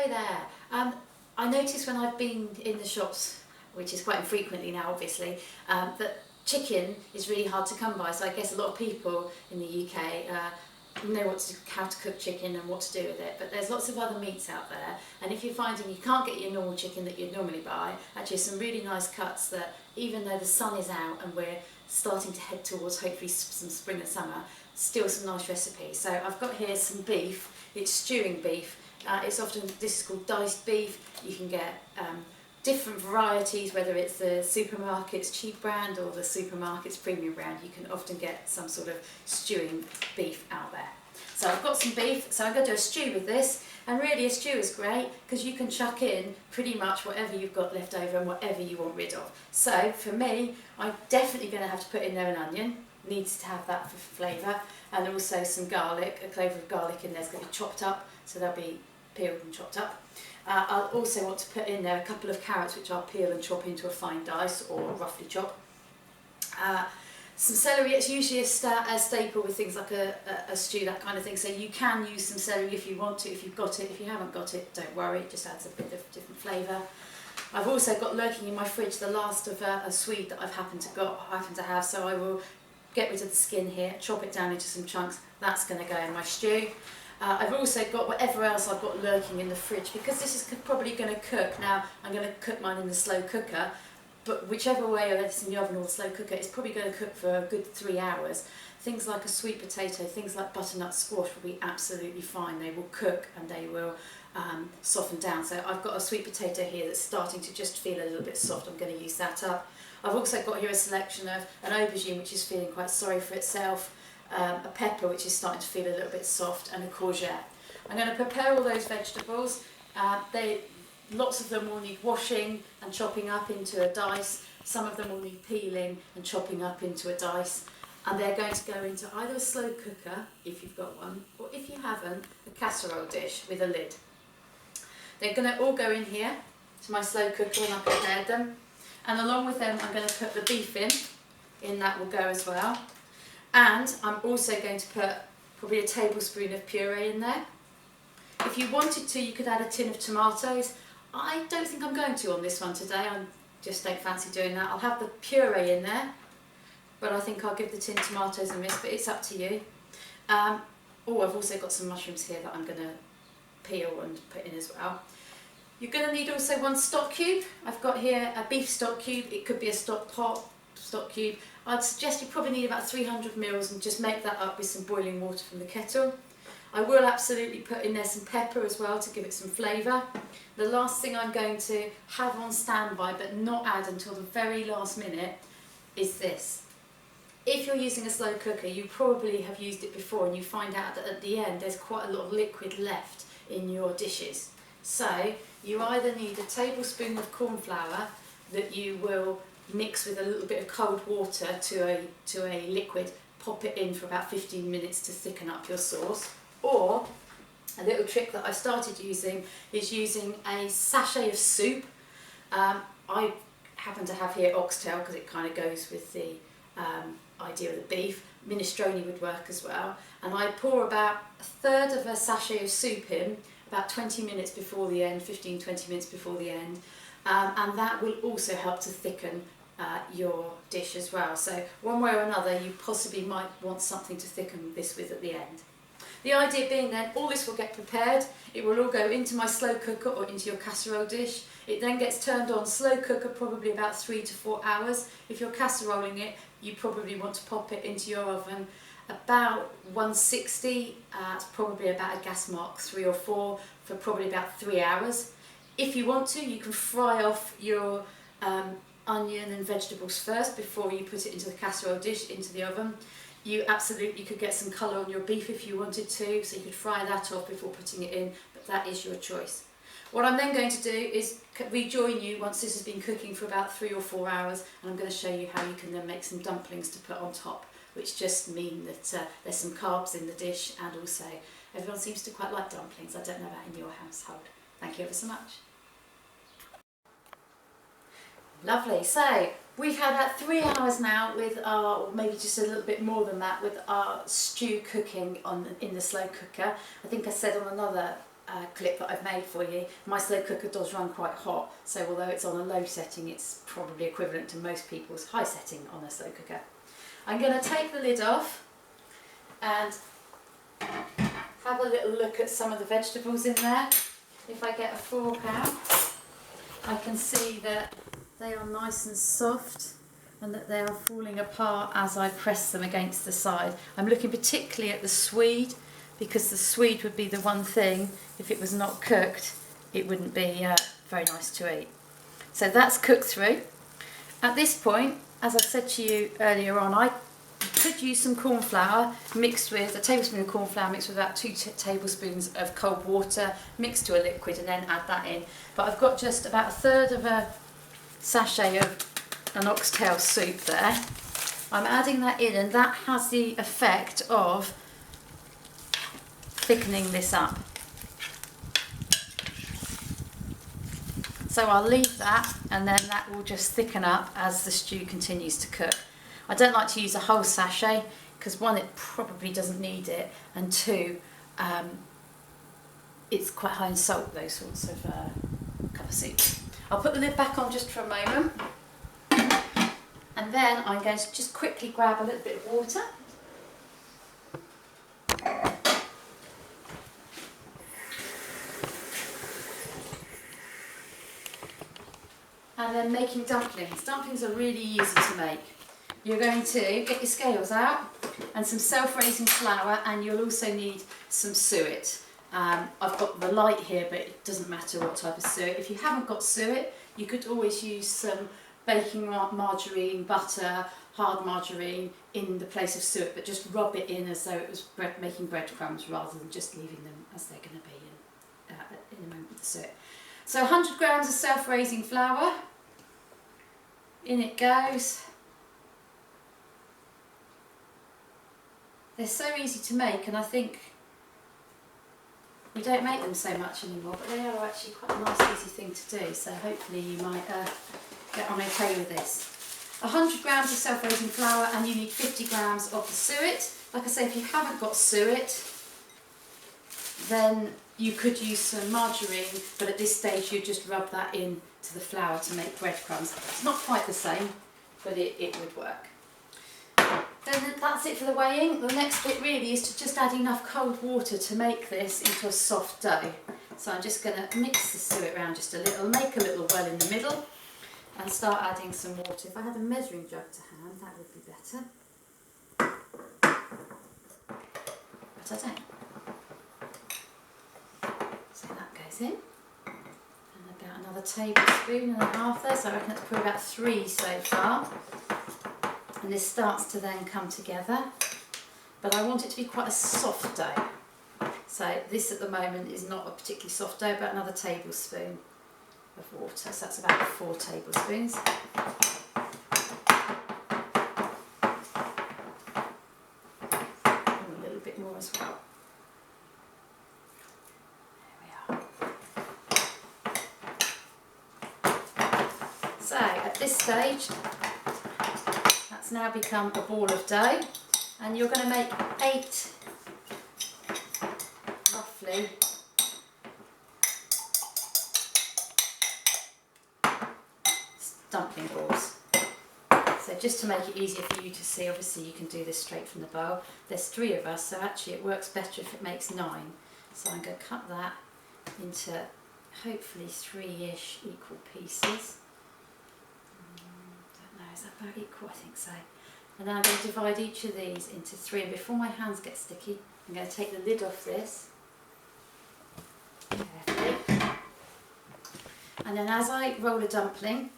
Hello there. I noticed when I've been in the shops, which is quite infrequently now obviously, that chicken is really hard to come by, so I guess a lot of people in the UK know how to cook chicken and what to do with it, but there's lots of other meats out there, and if you're finding you can't get your normal chicken that you'd normally buy, actually some really nice cuts that even though the sun is out and we're starting to head towards hopefully some spring and summer, still some nice recipes. So I've got here some beef. It's stewing beef. This is called diced beef. You can get different varieties, whether it's the supermarket's cheap brand or the supermarket's premium brand. You can often get some sort of stewing beef out there. So I've got some beef, so I'm going to do a stew with this, and really a stew is great because you can chuck in pretty much whatever you've got left over and whatever you want rid of. So for me, I'm definitely going to have to put in there an onion, needs to have that for flavour, and also some garlic, a clove of garlic in there is going to be chopped up, so they'll be peeled and chopped up. I'll also want to put in there a couple of carrots which I'll peel and chop into a fine dice or roughly chop. Some celery. It's usually a staple with things like a stew, that kind of thing, so you can use some celery if you want to, if you've got it. If you haven't got it, don't worry, it just adds a bit of different flavour. I've also got lurking in my fridge the last of a swede that I've happened to have, so I will get rid of the skin here, chop it down into some chunks. That's going to go in my stew. I've also got whatever else I've got lurking in the fridge, because this is probably going to cook. Now I'm going to cook mine in the slow cooker, but whichever way, whether it's in the oven or the slow cooker, it's probably going to cook for a good 3 hours. Things like a sweet potato, things like butternut squash will be absolutely fine. They will cook and they will soften down. So I've got a sweet potato here that's starting to just feel a little bit soft. I'm going to use that up. I've also got here a selection of an aubergine which is feeling quite sorry for itself, a pepper which is starting to feel a little bit soft, and a courgette. I'm going to prepare all those vegetables. Lots of them will need washing and chopping up into a dice. Some of them will need peeling and chopping up into a dice. And they're going to go into either a slow cooker, if you've got one, or if you haven't, a casserole dish with a lid. They're going to all go in here to my slow cooker when I've prepared them. And along with them, I'm going to put the beef in that will go as well. And I'm also going to put probably a tablespoon of puree in there. If you wanted to, you could add a tin of tomatoes. I don't think I'm going to on this one today. I just don't fancy doing that. I'll have the puree in there, but I think I'll give the tin tomatoes a miss, but it's up to you. Oh, I've also got some mushrooms here that I'm going to peel and put in as well. You're going to need also one stock cube. I've got here a beef stock cube. It could be a stock pot, stock cube. I'd suggest you probably need about 300 ml and just make that up with some boiling water from the kettle. I will absolutely put in there some pepper as well to give it some flavour. The last thing I'm going to have on standby but not add until the very last minute is this. If you're using a slow cooker, you probably have used it before and you find out that at the end there's quite a lot of liquid left in your dishes. So you either need a tablespoon of cornflour that you will mix with a little bit of cold water to a liquid, pop it in for about 15 minutes to thicken up your sauce. Or a little trick that I started using is using a sachet of soup. I happen to have here oxtail because it kind of goes with the idea of the beef. Minestrone would work as well. And I pour about a third of a sachet of soup in about 20 minutes before the end, 15-20 minutes before the end. And that will also help to thicken your dish as well. So one way or another you possibly might want something to thicken this with at the end. The idea being then all this will get prepared, it will all go into my slow cooker or into your casserole dish. It then gets turned on, slow cooker probably about 3 to 4 hours. If you're casseroling it, you probably want to pop it into your oven about 160, it's probably about a gas mark 3 or 4 for probably about 3 hours. If you want to, you can fry off your onion and vegetables first before you put it into the casserole dish, into the oven. You absolutely could get some colour on your beef if you wanted to, so you could fry that off before putting it in, but that is your choice. What I'm then going to do is rejoin you once this has been cooking for about 3 or 4 hours, and I'm going to show you how you can then make some dumplings to put on top, which just mean that there's some carbs in the dish, and also everyone seems to quite like dumplings. I don't know about in your household. Thank you ever so much. Lovely. So we've had about 3 hours now with our, or maybe just a little bit more than that, with our stew cooking in the slow cooker. I think I said on another clip that I've made for you. My slow cooker does run quite hot, so although it's on a low setting, it's probably equivalent to most people's high setting on a slow cooker. I'm going to take the lid off and have a little look at some of the vegetables in there. If I get a fork out, I can see that they are nice and soft and that they are falling apart as I press them against the side. I'm looking particularly at the swede, because the swede would be the one thing, if it was not cooked, it wouldn't be very nice to eat. So that's cooked through. At this point, as I said to you earlier on, I could use some cornflour mixed with a tablespoon of cornflour mixed with about 2 tablespoons of cold water mixed to a liquid, and then add that in. But I've got just about 1/3 of a sachet of an oxtail soup there. I'm adding that in, and that has the effect of thickening this up. So I'll leave that, and then that will just thicken up as the stew continues to cook. I don't like to use a whole sachet because one, it probably doesn't need it, and two, it's quite high in salt, those sorts of cup of soup. I'll put the lid back on just for a moment, and then I'm going to just quickly grab a little bit of water. And then making dumplings. Dumplings are really easy to make. You're going to get your scales out and some self-raising flour, and you'll also need some suet. I've got the light here, but it doesn't matter what type of suet. If you haven't got suet, you could always use some baking margarine, butter, hard margarine in the place of suet, but just rub it in as though it was making breadcrumbs rather than just leaving them as they're going to be in a moment with the suet. So 100 grams of self-raising flour, in it goes. They're so easy to make, and I think we don't make them so much anymore, but they are actually quite a nice easy thing to do, so hopefully you might get on okay with this. 100 grams of self-raising flour, and you need 50 grams of the suet. Like I say, if you haven't got suet, then you could use some margarine, but at this stage you just rub that in to the flour to make breadcrumbs. It's not quite the same, but it would work. Then that's it for the weighing. The next bit really is to just add enough cold water to make this into a soft dough. So I'm just going to mix the suet around just a little, make a little well in the middle, and start adding some water. If I had a measuring jug to hand, that would be better. But I don't. So that goes in. And about another tablespoon and a half there, so I reckon that's probably about 3 so far. And this starts to then come together, but I want it to be quite a soft dough. So this at the moment is not a particularly soft dough, but another tablespoon of water, so that's about 4 tablespoons. And a little bit more as well. There we are. So at this stage, it's now become a ball of dough, and you're going to make 8 roughly dumpling balls. So just to make it easier for you to see, obviously you can do this straight from the bowl. There's 3 of us, so actually it works better if it makes 9. So I'm going to cut that into hopefully 3-ish equal pieces. Is that about equal? I think so. And then I'm going to divide each of these into 3, and before my hands get sticky, I'm going to take the lid off this carefully. And then as I roll a dumpling,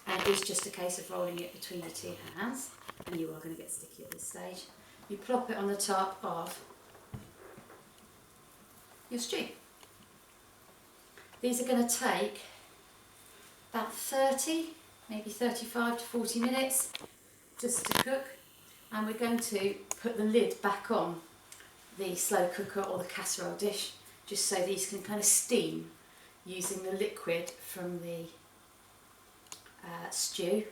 and it's just a case of rolling it between your 2 hands, and you are going to get sticky at this stage, you plop it on the top of your stew. These are going to take about 30, maybe 35 to 40 minutes just to cook, and we're going to put the lid back on the slow cooker or the casserole dish just so these can kind of steam using the liquid from the stew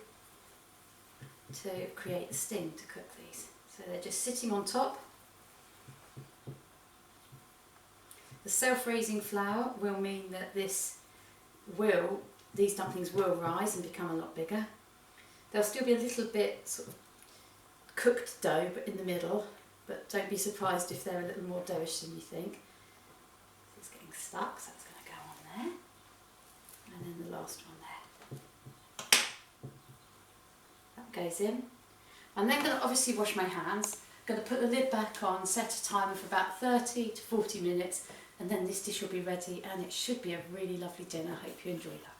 to create the steam to cook these. So they're just sitting on top. The self-raising flour will mean that these dumplings will rise and become a lot bigger. There'll still be a little bit sort of cooked dough in the middle, but don't be surprised if they're a little more doughish than you think. It's getting stuck, so it's going to go on there. And then the last one there. That goes in. I'm then going to obviously wash my hands. I'm going to put the lid back on, set a timer for about 30 to 40 minutes, and then this dish will be ready, and it should be a really lovely dinner. I hope you enjoy that.